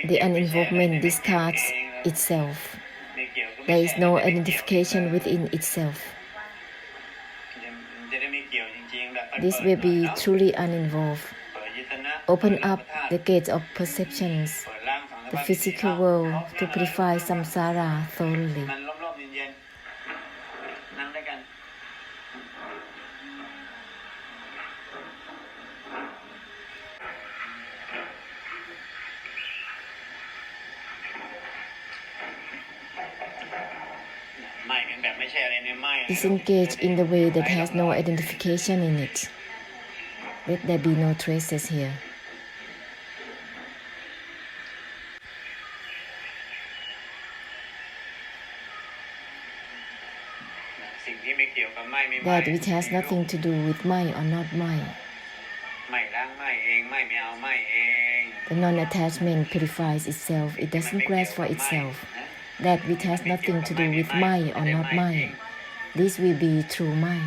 The uninvolvement discards itself. There is no identification within itself. This will be truly uninvolved. Open up the gates of perceptions, the physical world, to purify samsara thoroughly. Disengage in the way that has no identification in it. Let there be no traces here. That which has nothing to do with my or not my. The non-attachment purifies itself. It doesn't grasp for itself. That which has nothing to do with my or not my. This will be true my.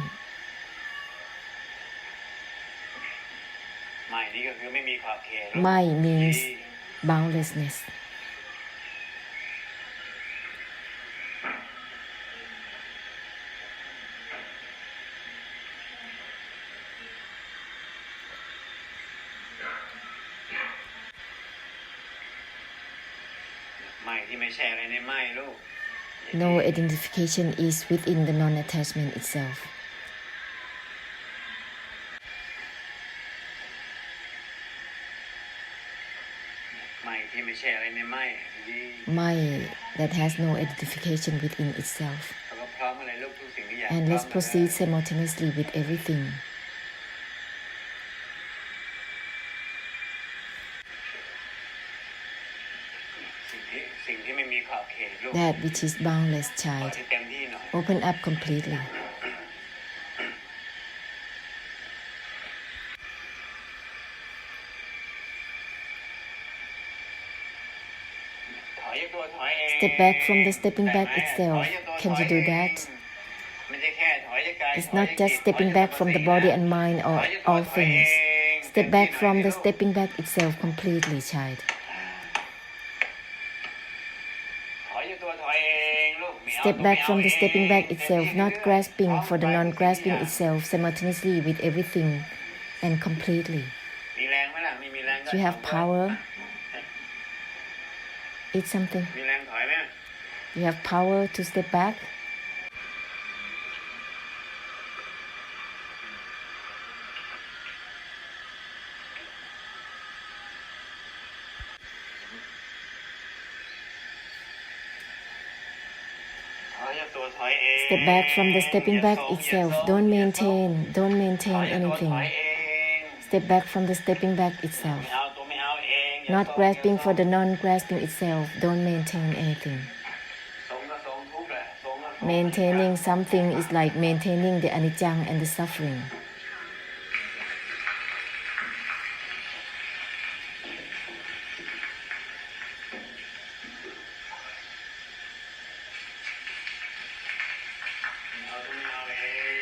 My means boundlessness. No identification is within the non-attachment itself. My that has no identification within itself. And let's proceed simultaneously with everything. That which is boundless, child. Open up completely. Step back from the stepping back itself. Can you do that? It's not just stepping back from the body and mind or all things. Step back from the stepping back itself completely, child. Step back from the stepping back itself, not grasping for the non-grasping itself simultaneously with everything and completely. You have power. Eat something. You have power to step back. Step back from the stepping back itself. Don't maintain anything. Step back from the stepping back itself. Not grasping for the non-grasping itself. Don't maintain anything. Maintaining something is like maintaining the anicca and the suffering.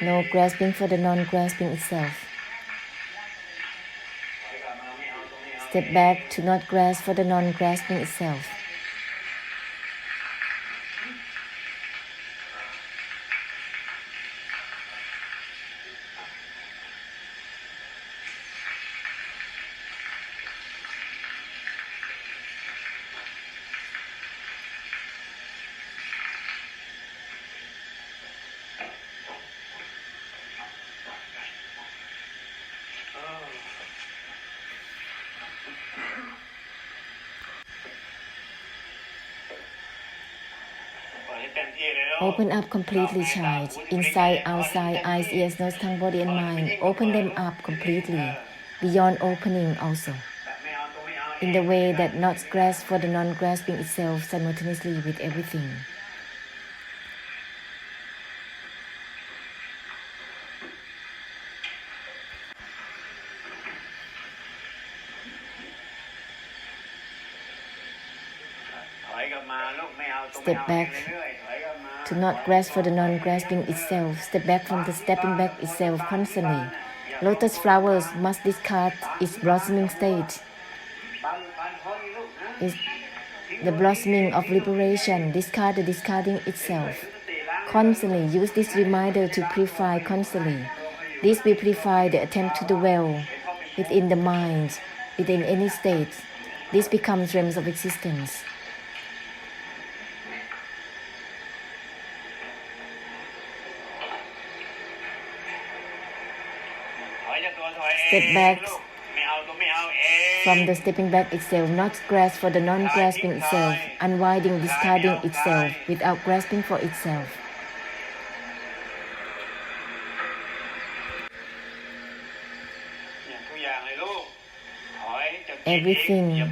No grasping for the non-grasping itself. Step back to not grasp for the non-grasping itself. Open up completely, child. Inside, outside, eyes, ears, nose, tongue, body, and mind. Open them up completely, beyond opening also. In the way that not grasp for the non-grasping itself simultaneously with everything. Step back to not grasp for the non-grasping itself. Step back from the stepping back itself constantly. Lotus flowers must discard its blossoming state. is the blossoming of liberation. Discard the discarding itself. Constantly use this reminder to purify constantly. This will purify the attempt to dwell within the mind, within any state. This becomes realms of existence. Step back from the stepping back itself, not grasp for the non-grasping itself, unwinding, discarding itself without grasping for itself. Everything.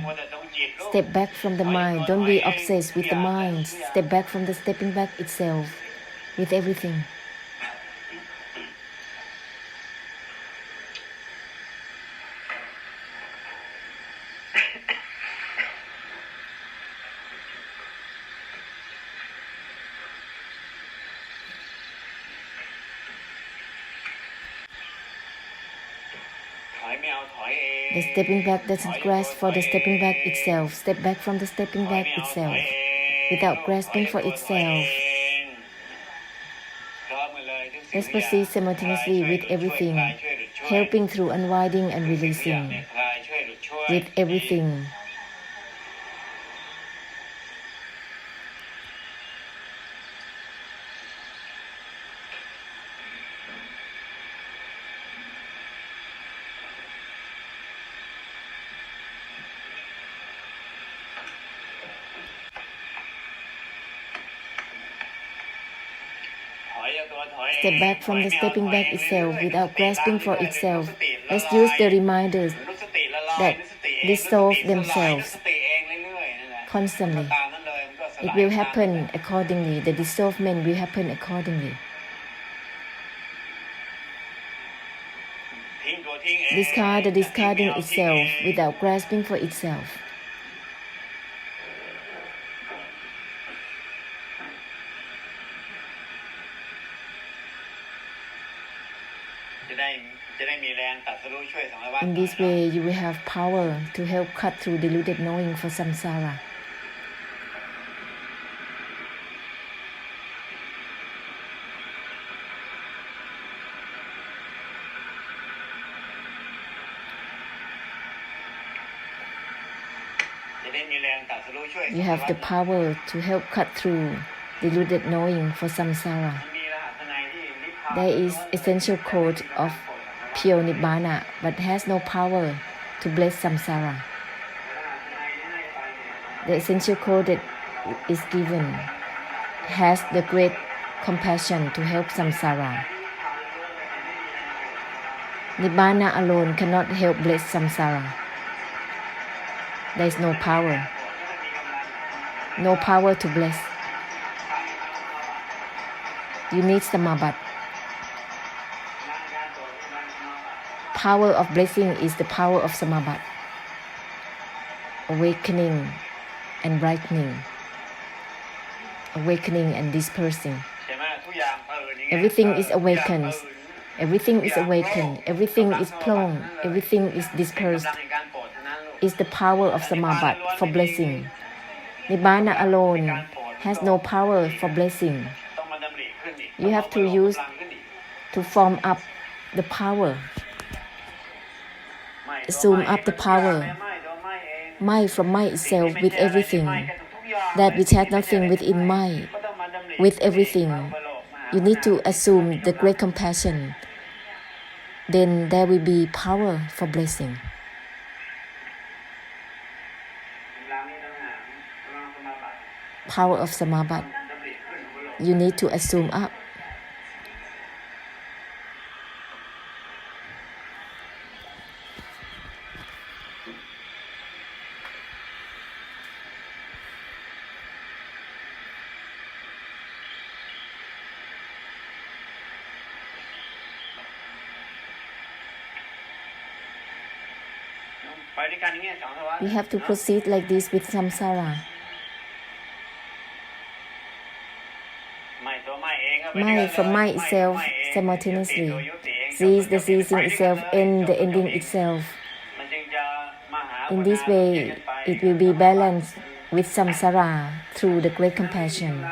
Step back from the mind. Don't be obsessed with the mind. Step back from the stepping back itself with everything. The stepping back doesn't grasp for the stepping back itself. Step back from the stepping back itself without grasping for itself. Let's proceed simultaneously with everything, helping through unwinding and releasing. With everything. Step back from the stepping back itself without grasping for itself. Let's use the reminders that dissolve themselves constantly. It will happen accordingly. The dissolvement will happen accordingly. Discard the discarding itself without grasping for itself. In this way, you will have power to help cut through deluded knowing for samsara. You have the power to help cut through deluded knowing for samsara. There is essential code of pure nibbana, but has no power to bless samsara. The essential code that is given has the great compassion to help samsara. Nibbana alone cannot help bless samsara. There is no power. No power to bless. You need samabat. Power of blessing is the power of samabat. Awakening and brightening. Awakening and dispersing. Everything is awakened. Everything is awakened. Everything is plong. Everything is dispersed. Is the power of samabat for blessing. Nibbana alone has no power for blessing. You have to use to form up the power. Zoom up the power. Mind from mind itself with everything. That which has nothing within mind. With everything. You need to assume the great compassion. Then there will be power for blessing. Power of samabat. You need to assume up. We have to proceed like this with samsara. Mind from mind itself simultaneously. Sees the ceasing itself and the ending itself. In this way, it will be balanced with samsara through the great compassion.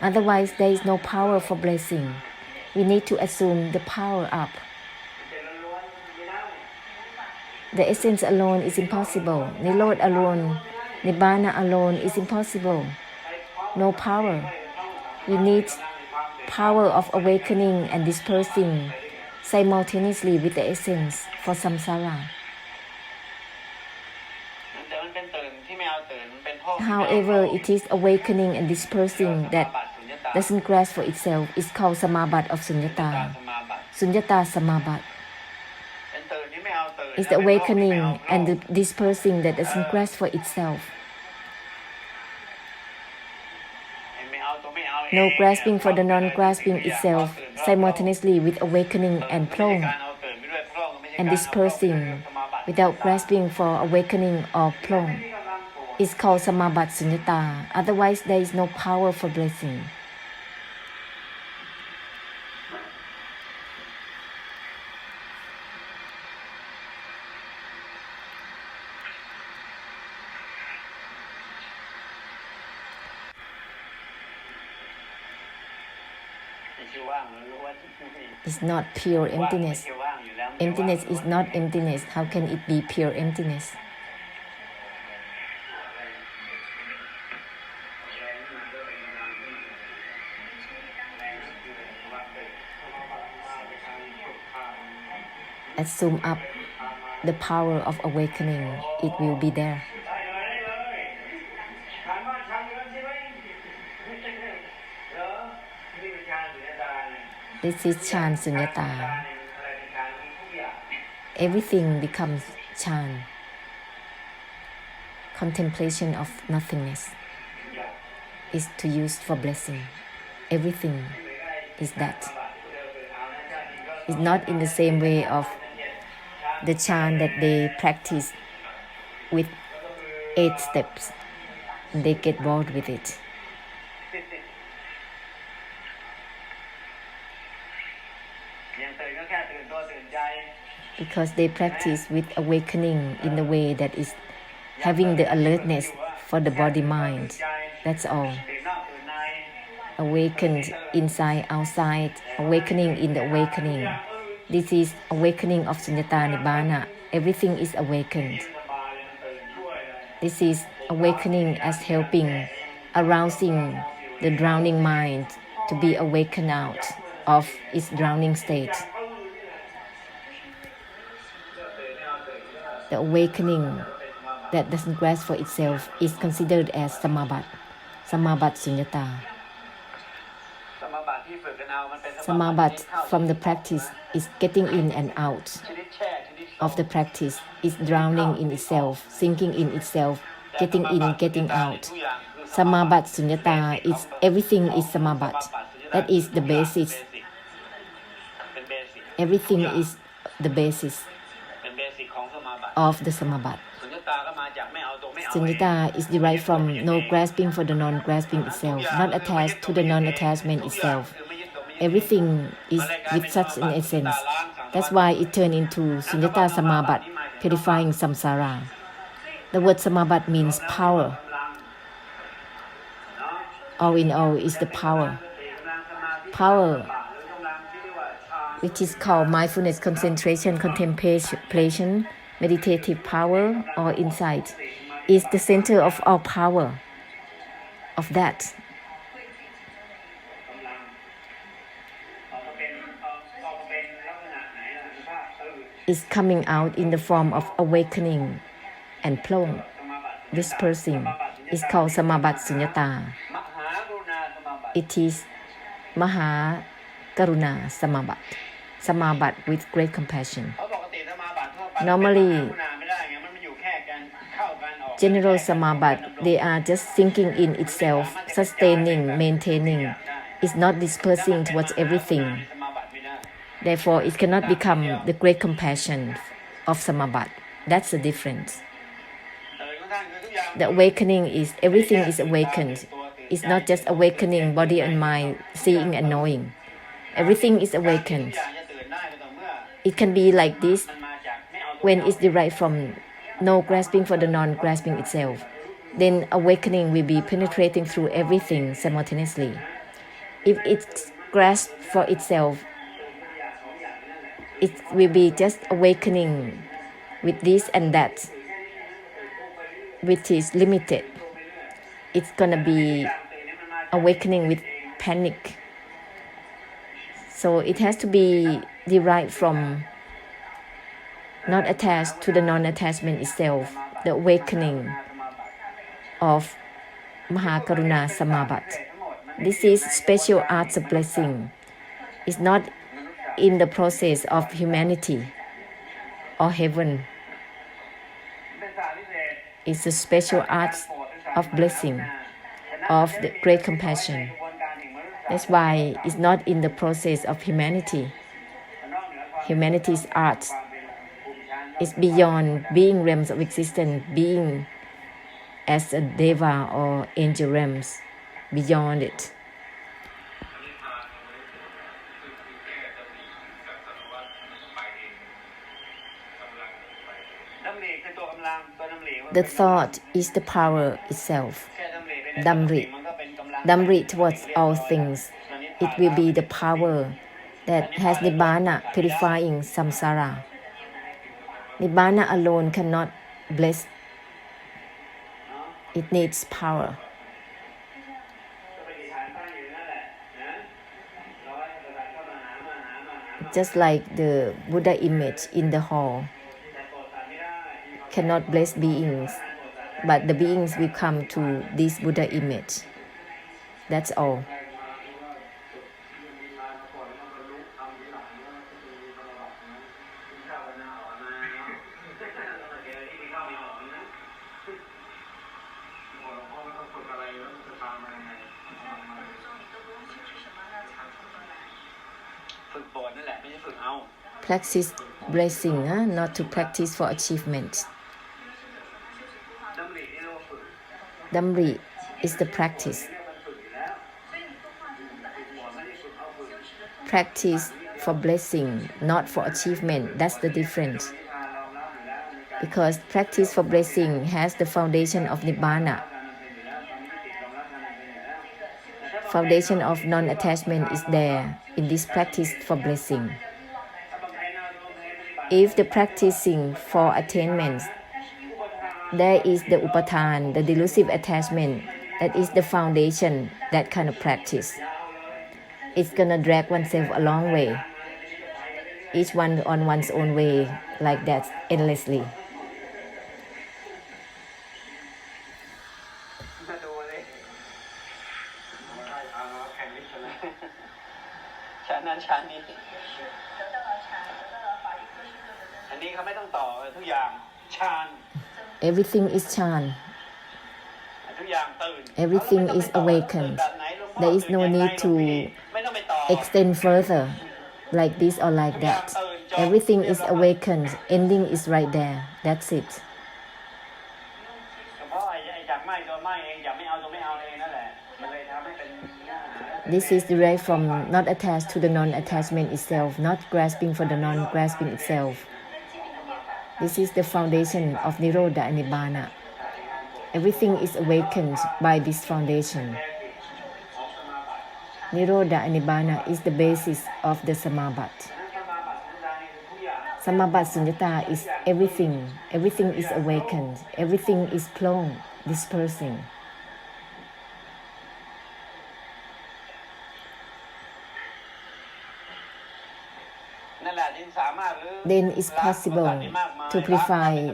Otherwise, there is no power for blessing. We need to assume the power up. The essence alone is impossible. Nirod alone, Nibbana alone is impossible. No power. We need power of awakening and dispersing simultaneously with the essence for samsara. However, it is awakening and dispersing that doesn't grasp for itself is called samabat of sunyata. Sunyata samabat is the awakening and the dispersing that doesn't grasp for itself. No grasping for the non-grasping itself simultaneously with awakening and plong, and dispersing without grasping for awakening or plong is called samabat sunyata. Otherwise, there is no power for blessing. It's not pure emptiness. Emptiness is not emptiness. How can it be pure emptiness? Assume up the power of awakening, it will be there. This is Chan Sunyata. Everything becomes Chan. Contemplation of nothingness is to use for blessing. Everything is that. It's not in the same way of the Chan that they practice with 8 steps. They get bored with it. Because they practice with awakening in the way that is having the alertness for the body-mind. That's all. Awakened inside, outside, awakening in the awakening. This is awakening of sunyata nibbana. Everything is awakened. This is awakening as helping, arousing the drowning mind to be awakened out of its drowning state. The awakening that doesn't grasp for itself is considered as samabat, samabat sunyata. Samabat from the practice is getting in and out of the practice, is drowning in itself, sinking in itself, getting in, getting out. Samabat sunyata is everything is samabat. That is the basis. Everything is the basis of the samabat. Sunyata is derived from no grasping for the non-grasping itself, not attached to the non-attachment itself. Everything is with such an essence. That's why it turned into sunyata samabat, purifying samsara. The word samabat means power. All in all is the power. Power, which is called mindfulness, concentration, contemplation, meditative power or insight, is the center of all power of that. Is coming out in the form of awakening and plong, dispersing, is called samabat sunyata. It is maha karuna samabat, samabat with great compassion. Normally, general samabat, they are just sinking in itself, sustaining, maintaining. It's not dispersing towards everything. Therefore, it cannot become the great compassion of samabat. That's the difference. The awakening is everything is awakened. It's not just awakening body and mind, seeing and knowing. Everything is awakened. It can be like this when it's derived from no grasping for the non-grasping itself, then awakening will be penetrating through everything simultaneously. If it grasps for itself, it will be just awakening with this and that, which is limited. It's gonna be awakening with panic. So it has to be derived from not attached to the non-attachment itself, the awakening of Mahakaruna Samabhat. This is special arts of blessing. It's not in the process of humanity or heaven. It's a special art of blessing, of the great compassion. That's why it's not in the process of humanity. Humanity's art is beyond being realms of existence, being as a deva or angel realms, beyond it. The thought is the power itself. Damri towards all things. It will be the power that has Nibbana purifying samsara. Nibbana alone cannot bless. It needs power. Just like the Buddha image in the hall cannot bless beings, but the beings will come to this Buddha image. That's all. Practice blessing, not to practice for achievement. Damri is the practice. Practice for blessing, not for achievement. That's the difference. Because practice for blessing has the foundation of Nibbana. Foundation of non-attachment is there in this practice for blessing. If the practicing for attainment, there is the upathan, the delusive attachment, that is the foundation, that kind of practice. It's gonna drag oneself a long way, each one on one's own way, like that, endlessly. Everything is chan. Everything is awakened. There is no need to extend further, like this or like that. Everything is awakened. Ending is right there. That's it. This is derived from not attached to the non-attachment itself, not grasping for the non-grasping itself. This is the foundation of Nirodha and Nibbana. Everything is awakened by this foundation. Nirodha and Nibbana is the basis of the Samabhat. Samabhat Sunyata is everything. Everything is awakened. Everything is flown, dispersing. Then it's possible to purify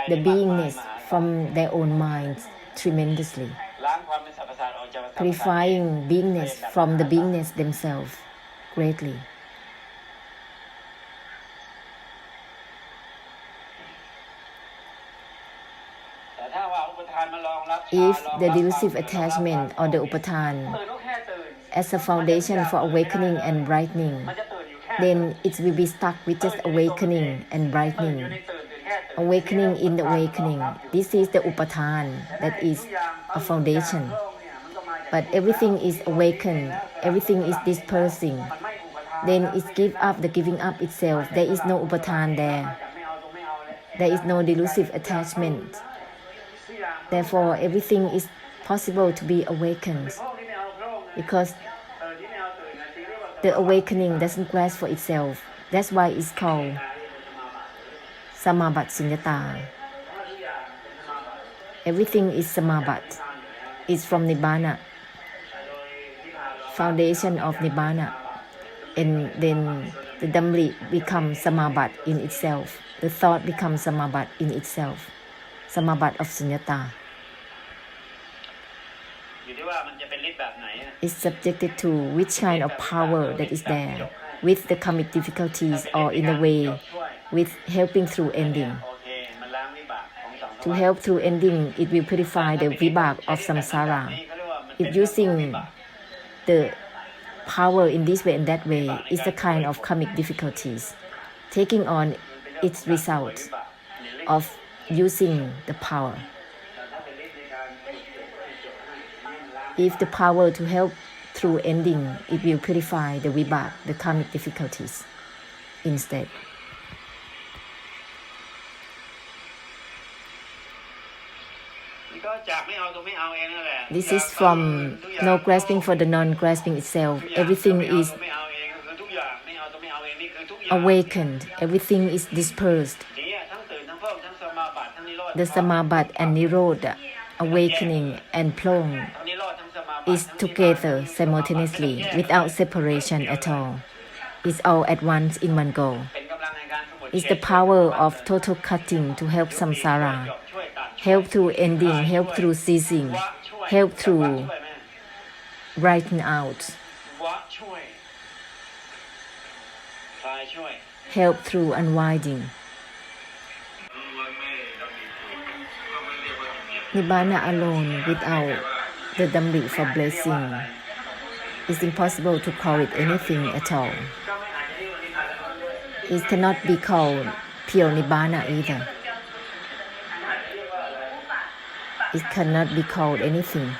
the beingness from their own minds tremendously. Purifying beingness from the beingness themselves greatly. If the delusive attachment or the upathan as a foundation for awakening and brightening, then it will be stuck with just awakening and brightening. Awakening in the awakening. This is the upathan, that is a foundation. But everything is awakened, everything is dispersing. Then it gives up the giving up itself. There is no upathan there. There is no delusive attachment. Therefore, everything is possible to be awakened because the awakening doesn't grasp for itself. That's why it's called Samabat Sunyata. Everything is Samabat. It's from Nibbana, foundation of Nibbana. And then the Dhamri becomes Samabat in itself. The thought becomes Samabat in itself. Samabat of Sunyata. Is subjected to which kind of power that is there, with the karmic difficulties or in a way with helping through ending. To help through ending, it will purify the vibhak of samsara. If using the power in this way and that way is the kind of karmic difficulties, taking on its result of using the power. If the power to help through ending, it will purify the vibhak, the karmic difficulties instead. This is from no grasping for the non-grasping itself. Everything is awakened. Everything is dispersed. The Samabat and Nirodha, awakening and plong, is together simultaneously without separation at all. It's all at once in one go. It's the power of total cutting to help samsara, help through ending, help through ceasing, help through writing out, help through unwinding. Nibbana alone without the Dhamri for blessing, it's impossible to call it anything at all. It cannot be called pure Nibbana either. It cannot be called anything.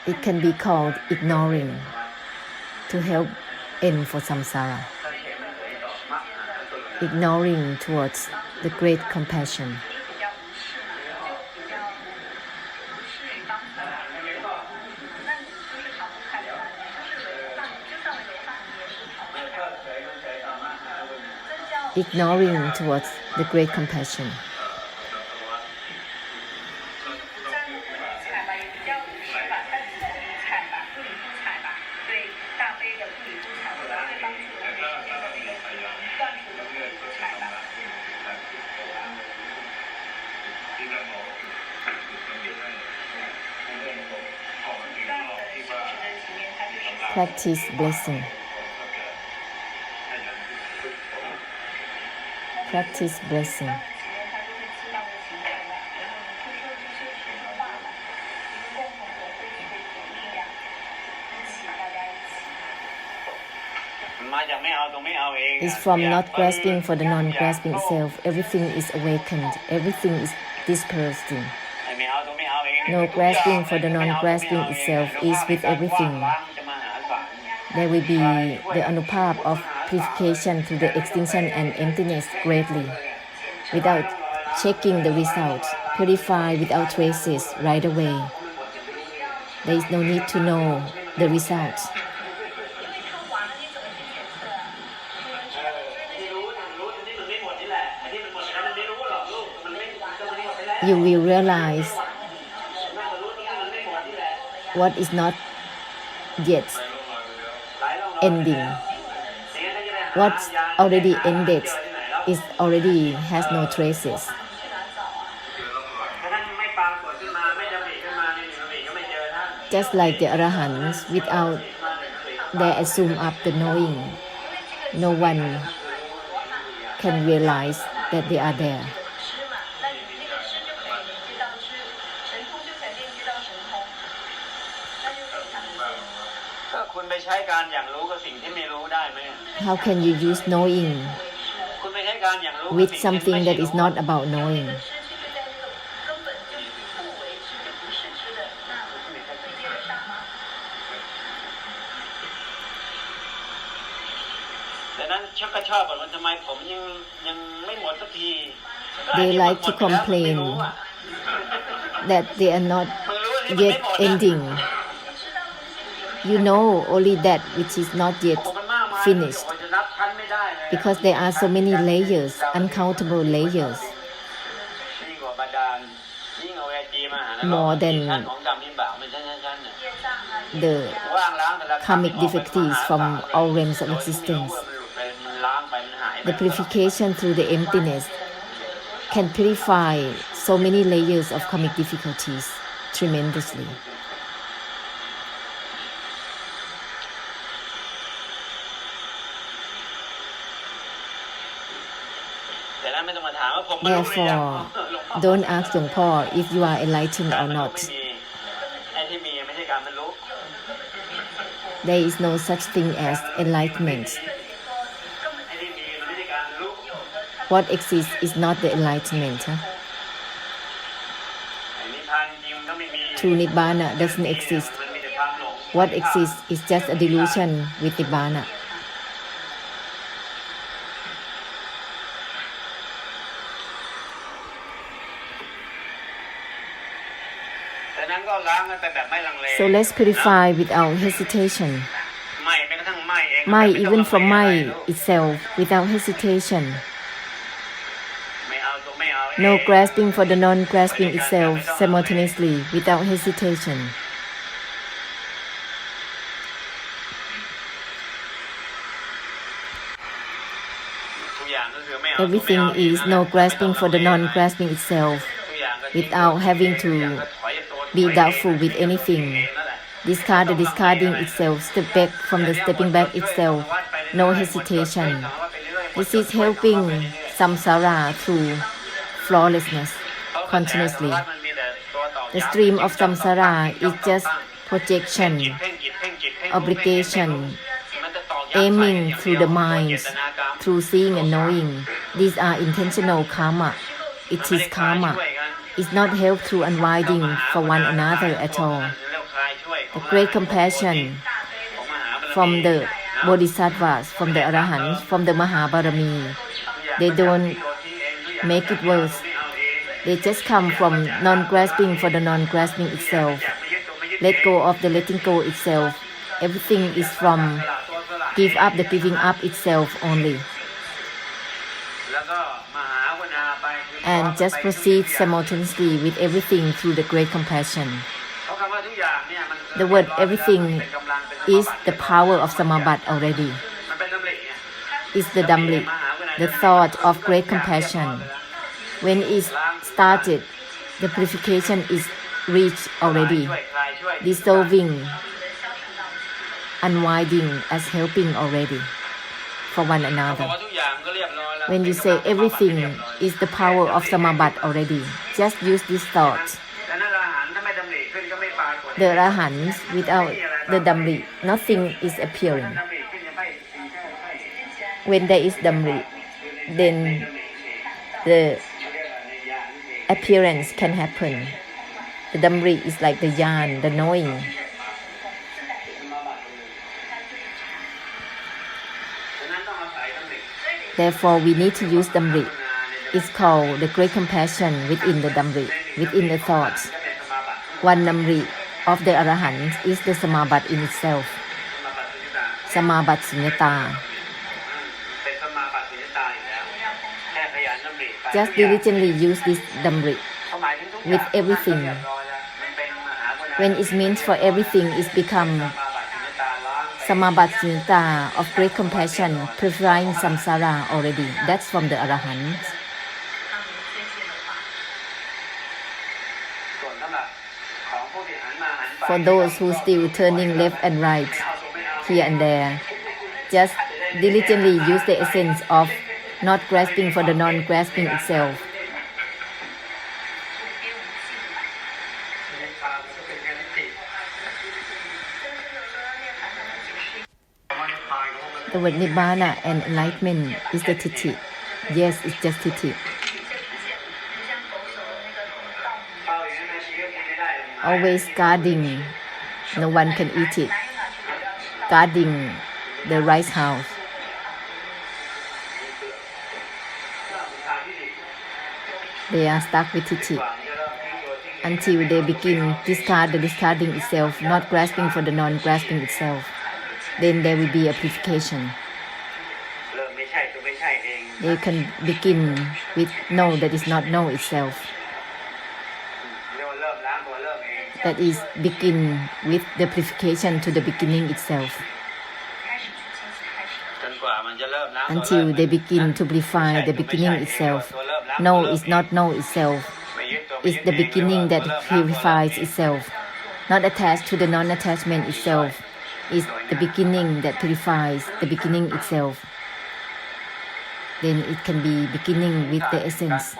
It can be called ignoring to help end for samsara. Ignoring towards the great compassion. Ignoring towards the great compassion. Practice blessing. Practice blessing. It's from not grasping for the non-grasping self. Everything is awakened. Everything is dispersing. No grasping for the non-grasping itself is with everything. There will be the anupap of purification to the extinction and emptiness greatly. Without checking the results, purify without traces right away. There is no need to know the results. You will realize what is not yet ending. What's already ended is already has no traces. Just like the Arahants, without they assume up the knowing, no one can realize that they are there. How can you use knowing with something that is not about knowing? They like to complain that they are not yet ending. You know only that which is not yet finished, because there are so many layers, uncountable layers, more than the karmic difficulties from all realms of existence. The purification through the emptiness can purify so many layers of karmic difficulties tremendously. Therefore, don't ask หลวงพ่อ if you are enlightened or not. There is no such thing as enlightenment. What exists is not the enlightenment. True Nibbana doesn't exist. What exists is just a delusion with Nibbana. So let's purify without hesitation. Mai, even from Mai itself, without hesitation. No grasping for the non-grasping itself simultaneously, without hesitation. Everything is no grasping for the non-grasping itself, without having to be doubtful with anything. Discard the discarding itself, step back from the stepping back itself, no hesitation. This is helping samsara through flawlessness continuously. The stream of samsara is just projection, obligation, aiming through the minds, through seeing and knowing. These are intentional karma. It is karma. It's not help through unwinding for one another at all. The great compassion from the bodhisattvas, from the arahants, from the mahabarami, they don't make it worse. They just come from non-grasping for the non-grasping itself. Let go of the letting go itself. Everything is from give up the giving up itself only. And just proceed simultaneously with everything through the great compassion. The word everything is the power of Samabat already. It's the Damli, the thought of great compassion. When it started, the purification is reached already, dissolving, unwinding as helping already for one another. When you say everything is the power of Samabat already, just use this thought. The Arahants, without the Damri, nothing is appearing. When there is Damri, then the appearance can happen. The Damri is like the yan, the knowing. Therefore, we need to use Damri. It's called the great compassion within the Damri, within the thoughts. One Damri of the Arahant is the Samabat in itself. Samabat Sunyata. Just diligently use this Damri with everything. When it's meant for everything, it's become Samabat Sunyata of great compassion, purifying samsara already. That's from the Arahant. For those who still turning left and right, here and there, just diligently use the essence of not grasping for the non-grasping itself. The word Nibbana and enlightenment is the Titi. Yes, it's just Titi. Always guarding, no one can eat it. Guarding the rice house. They are stuck with Titti until they begin discard the discarding itself, not grasping for the non-grasping itself. Then there will be a purification. They can begin with no that is not no itself. That is, begin with the purification to the beginning itself. Until they begin to purify the beginning itself. No is not no itself. It's the beginning that purifies itself. Not attached to the non-attachment itself. Is the beginning that purifies the beginning itself. Then it can be beginning with the essence.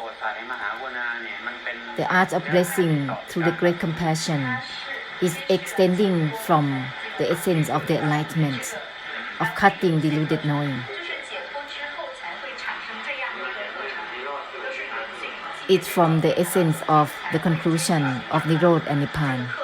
The art of blessing through the great compassion is extending from the essence of the enlightenment, of cutting deluded knowing. It's from the essence of the conclusion of Nirodha and Nibbana.